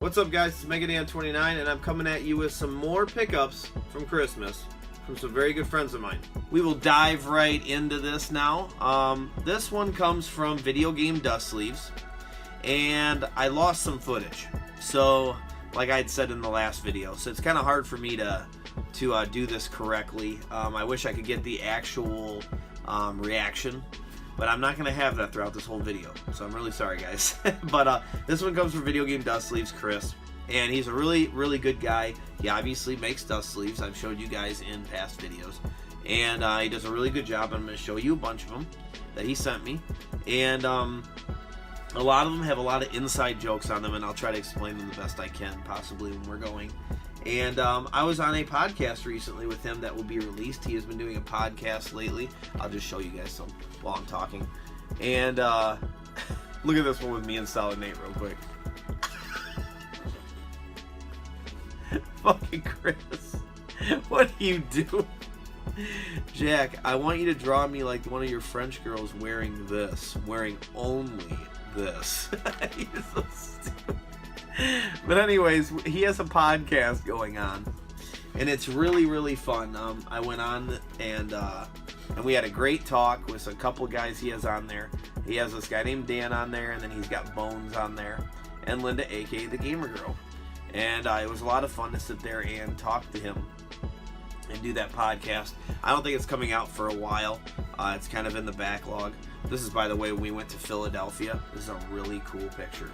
What's up, guys? It's MegaDan29, and I'm coming at you with some more pickups from Christmas from some very good friends of mine. We will dive right into this now. This one comes from Video Game Dust Sleeves, and I lost some footage. So, like I'd said in the last video, so it's kind of hard for me to do this correctly. I wish I could get the actual reaction, but I'm not going to have that throughout this whole video, so I'm really sorry, guys. But this one comes from Video Game Dust Sleeves, Chris, and he's a really, really good guy. He obviously makes dust sleeves. I've showed you guys in past videos, and he does a really good job. I'm going to show you a bunch of them that he sent me, and a lot of them have a lot of inside jokes on them, and I'll try to explain them the best I can, possibly when we're going. And I was on a podcast recently with him that will be released. He has been doing a podcast lately. I'll just show you guys some while I'm talking. And look at this one with me and Solid Nate real quick. Fucking Chris, what do you do? Jack, I want you to draw me like one of your French girls wearing this. Wearing only this. He's so stupid. But anyways, he has a podcast going on, and it's really, really fun. I went on and we had a great talk with a couple guys he has on there. He has this guy named Dan on there, and then he's got Bones on there, and Linda, aka the Gamer Girl. And it was a lot of fun to sit there and talk to him and do that podcast. I don't think it's coming out for a while. It's kind of in the backlog. This is, by the way, we went to Philadelphia. This is a really cool picture.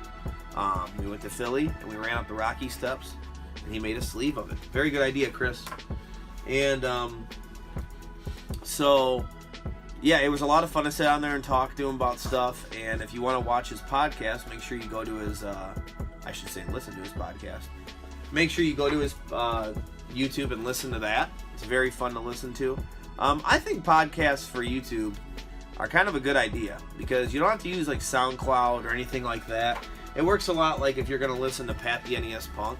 We went to Philly, and we ran up the Rocky Steps, and he made a sleeve of it. Very good idea, Chris. And so, yeah, it was a lot of fun to sit down there and talk to him about stuff. And if you want to watch his podcast, make sure you go to his, I should say listen to his podcast. Make sure you go to his YouTube and listen to that. It's very fun to listen to. I think podcasts for YouTube are kind of a good idea, because you don't have to use like SoundCloud or anything like that. It works a lot like if you're going to listen to Pat the NES Punk.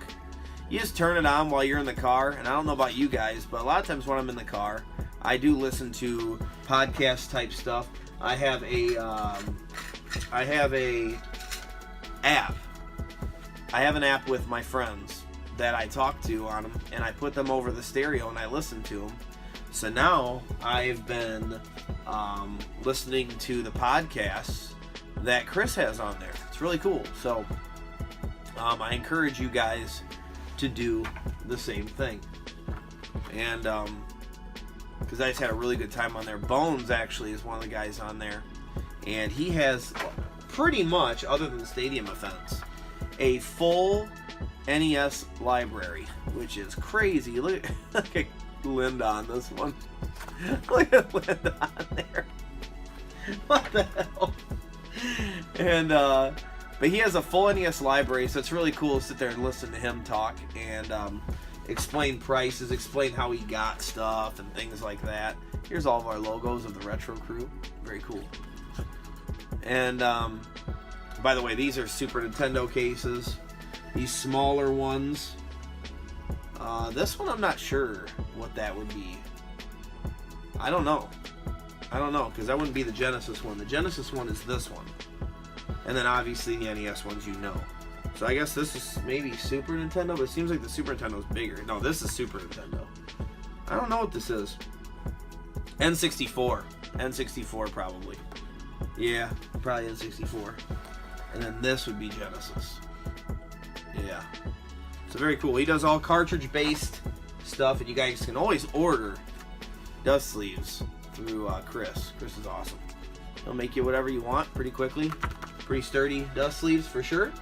You just turn it on while you're in the car, and I don't know about you guys, but a lot of times when I'm in the car, I do listen to podcast type stuff. I have a app. I have an app with my friends that I talk to on them, and I put them over the stereo and I listen to them. So now I've been listening to the podcasts that Chris has on there. It's really cool. So I encourage you guys to do the same thing. And because I just had a really good time on there. Bones actually is one of the guys on there, and he has pretty much, other than the stadium events, a full NES library, which is crazy. Look at Linda on this one. Look at Linda on there. What the hell? And but he has a full NES library, so it's really cool to sit there and listen to him talk and explain prices, explain how he got stuff and things like that. Here's all of our logos of the Retro Crew. Very cool. And by the way, these are Super Nintendo cases. These smaller ones. This one I'm not sure what that would be. I don't know, because that wouldn't be the Genesis one. The Genesis one is this one. And then obviously the NES ones, you know. So I guess this is maybe Super Nintendo, but it seems like the Super Nintendo is bigger. No, this is Super Nintendo. I don't know what this is. N64. N64 probably. Yeah, probably N64. And then this would be Genesis. Yeah. So very cool. He does all cartridge-based stuff, and you guys can always order dust sleeves through Chris. Chris is awesome. He'll make you whatever you want pretty quickly. Pretty sturdy dust sleeves for sure.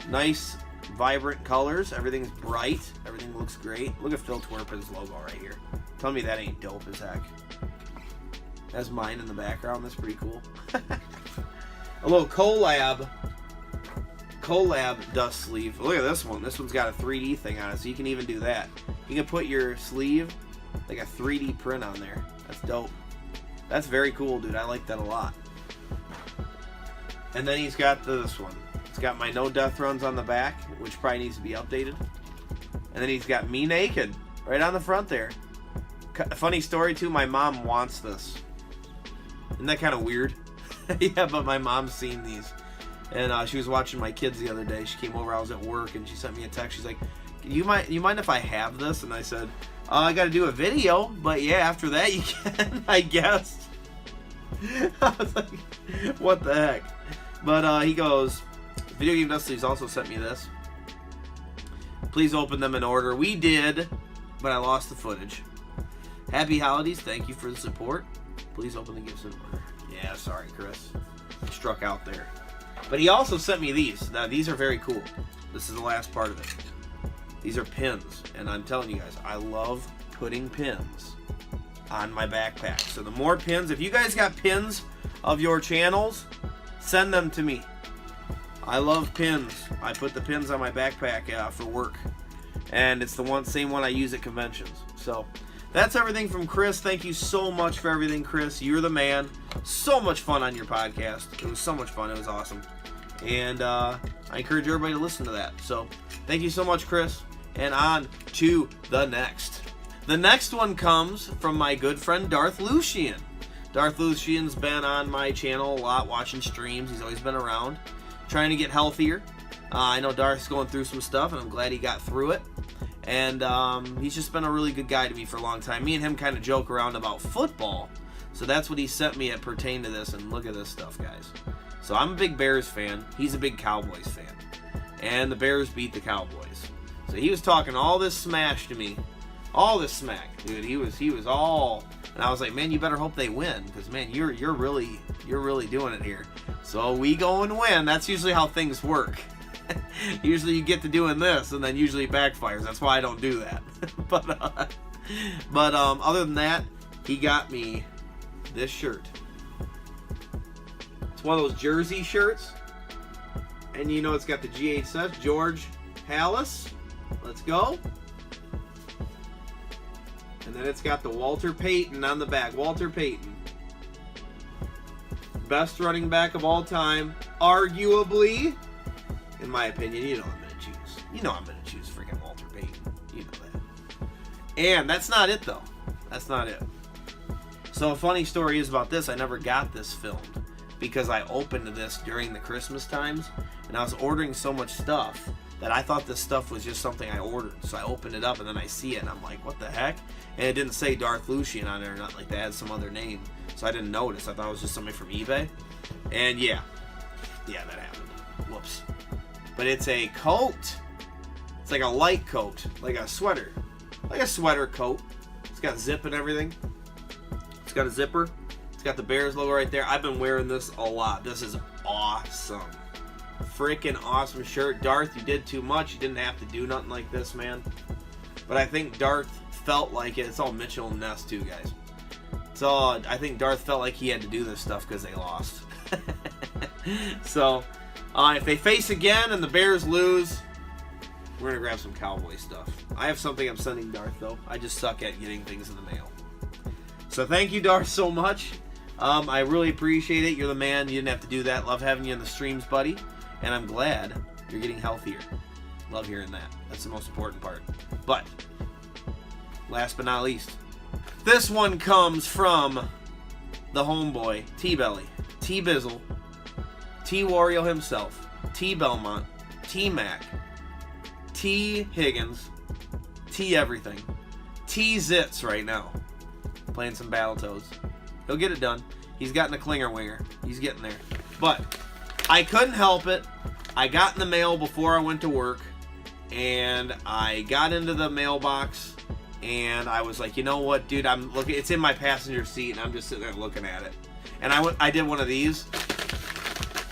Nice, vibrant colors. Everything's bright. Everything looks great. Look at Phil Twerpin's logo right here. Tell me that ain't dope as heck. That's mine in the background. That's pretty cool. A little collab dust sleeve. Look at this one. This one's got a 3D thing on it, so you can even do that. You can put your sleeve like a 3D print on there. That's dope. That's very cool, dude. I like that a lot. And then he's got this one. It's got my No Death Runs on the back, which probably needs to be updated. And then he's got me naked right on the front there. Funny story too, my mom wants this. Isn't that kind of weird? Yeah, but my mom's seen these. And she was watching my kids the other day. She came over, I was at work, and she sent me a text. She's like, you mind if I have this? And I said, I got to do a video, but yeah, after that you can, I guess. I was like, what the heck? But he goes, Video Game Dustin's also sent me this. Please open them in order. We did, but I lost the footage. Happy holidays. Thank you for the support. Please open the gifts in order. Yeah, sorry, Chris. Struck out there. But he also sent me these. Now, these are very cool. This is the last part of it. These are pins. And I'm telling you guys, I love putting pins on my backpack. So the more pins, if you guys got pins of your channels, send them to me. I love pins. I put the pins on my backpack for work. And it's the same one I use at conventions. So that's everything from Chris. Thank you so much for everything, Chris. You're the man. So much fun on your podcast. It was so much fun. It was awesome. And I encourage everybody to listen to that. So thank you so much, Chris. And on to the next. The next one comes from my good friend Darth Lucian. Darth Lucian's been on my channel a lot, watching streams. He's always been around, trying to get healthier. I know Darth's going through some stuff, and I'm glad he got through it. And he's just been a really good guy to me for a long time. Me and him kind of joke around about football. So that's what he sent me at pertain to this. And look at this stuff, guys. So I'm a big Bears fan. He's a big Cowboys fan. And the Bears beat the Cowboys. So he was talking all this smash to me. All this smack, dude. He was all... And I was like, man, you better hope they win. Because, man, you're really doing it here. So we go and win. That's usually how things work. Usually you get to doing this, and then usually it backfires. That's why I don't do that. but other than that, he got me this shirt. It's one of those jersey shirts, and you know it's got the GHS, George Halas. Let's go. And then it's got the Walter Payton on the back. Walter Payton. Best running back of all time, arguably. In my opinion, you know I'm going to choose. You know I'm going to choose freaking Walter Payton. You know that. And that's not it, though. That's not it. So a funny story is about this. I never got this filmed because I opened this during the Christmas times, and I was ordering so much stuff that I thought this stuff was just something I ordered. So I opened it up, and then I see it, and I'm like, what the heck? And it didn't say Darth Lucian on it or nothing like that. It had some other name. So I didn't notice. I thought it was just somebody from eBay. And yeah. Yeah, that happened. Whoops. But it's a coat. It's like a light coat. Like a sweater. Like a sweater coat. It's got zip and everything. It's got a zipper. It's got the Bears logo right there. I've been wearing this a lot. This is awesome. Freaking awesome shirt. Darth, you did too much. You didn't have to do nothing like this, man. But I think Darth felt like it. It's all Mitchell and Ness too, guys. So I think Darth felt like he had to do this stuff because they lost. So if they face again and the Bears lose, we're going to grab some Cowboy stuff. I have something I'm sending Darth, though. I just suck at getting things in the mail. So thank you, Darth, so much. I really appreciate it. You're the man. You didn't have to do that. Love having you in the streams, buddy. And I'm glad you're getting healthier. Love hearing that. That's the most important part. But last but not least, this one comes from the homeboy, T-Belly, T-Bizzle, T-Wario himself, T-Belmont, T-Mac, T-Higgins, T-Everything, T-Zitz right now. Playing some Battletoads. He'll get it done. He's gotten a clinger winger. He's getting there. But I couldn't help it. I got in the mail before I went to work, and I got into the mailbox, and I was like, you know what, dude? I'm looking. It's in my passenger seat, and I'm just sitting there looking at it. And I did one of these,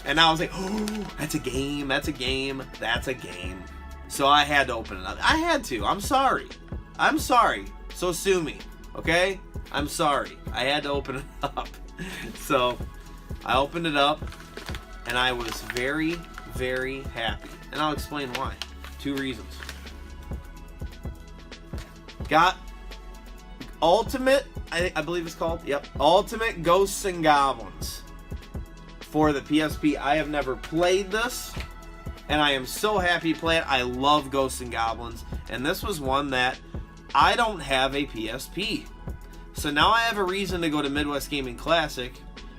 and I was like, oh, that's a game. That's a game. That's a game. So I had to open it up. I had to. I'm sorry. I'm sorry. So sue me, okay? I'm sorry. I had to open it up. So I opened it up, and I was very, very happy. And I'll explain why. 2 reasons. Got Ultimate, I believe it's called. Yep. Ultimate Ghosts and Goblins for the PSP. I have never played this, and I am so happy to play it. I love Ghosts and Goblins, and this was one that I don't have a PSP. So now I have a reason to go to Midwest Gaming Classic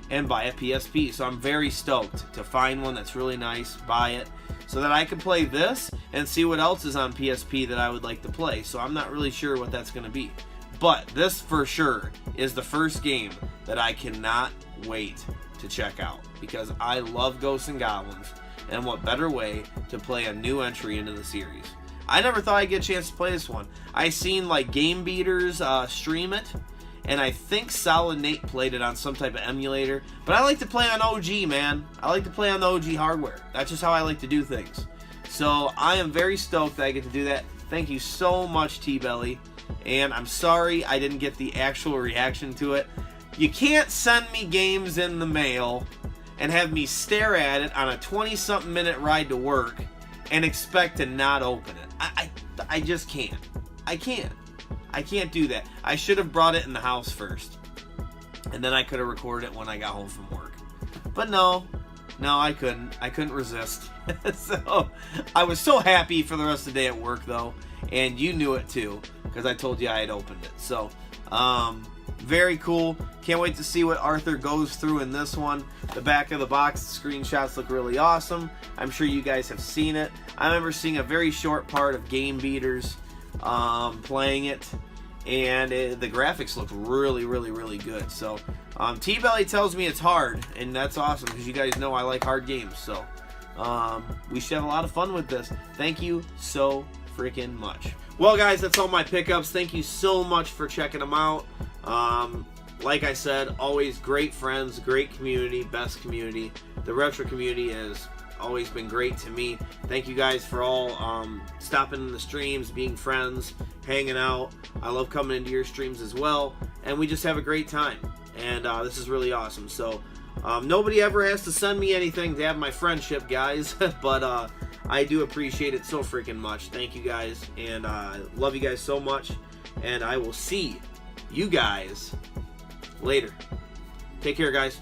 and buy a PSP. So I'm very stoked to find one that's really nice, buy it, so that I can play this and see what else is on PSP that I would like to play. So I'm not really sure what that's going to be. But this for sure is the first game that I cannot wait to check out, because I love Ghosts and Goblins, and what better way to play a new entry into the series. I never thought I'd get a chance to play this one. I seen like Game Beaters stream it, and I think Solid Nate played it on some type of emulator, but I like to play on OG, man. I like to play on the OG hardware. That's just how I like to do things. So I am very stoked that I get to do that. Thank you so much, T-Belly. And I'm sorry I didn't get the actual reaction to it. You can't send me games in the mail and have me stare at it on a 20-something minute ride to work and expect to not open it. I just can't. I can't do that. I should have brought it in the house first, and then I could have recorded it when I got home from work. But no, I couldn't resist. So I was so happy for the rest of the day at work, though, and you knew it too, because I told you I had opened it. So very cool. Can't wait to see what Arthur goes through in this one. The back of the box, the screenshots look really awesome. I'm sure you guys have seen it. I remember seeing a very short part of Game Beaters playing it, and the graphics look really, really, really good. So T-Belly tells me it's hard, and that's awesome, because you guys know I like hard games. So we should have a lot of fun with this. Thank you so freaking much. Well, guys, that's all my pickups. Thank you so much for checking them out. Like I said, always great friends, great community, best community. The retro community has always been great to me. Thank you guys for all stopping in the streams, being friends, hanging out. I love coming into your streams as well, and we just have a great time, and this is really awesome. So nobody ever has to send me anything to have my friendship, guys, but I do appreciate it so freaking much. Thank you guys, and I love you guys so much, and I will see you guys later. Take care, guys.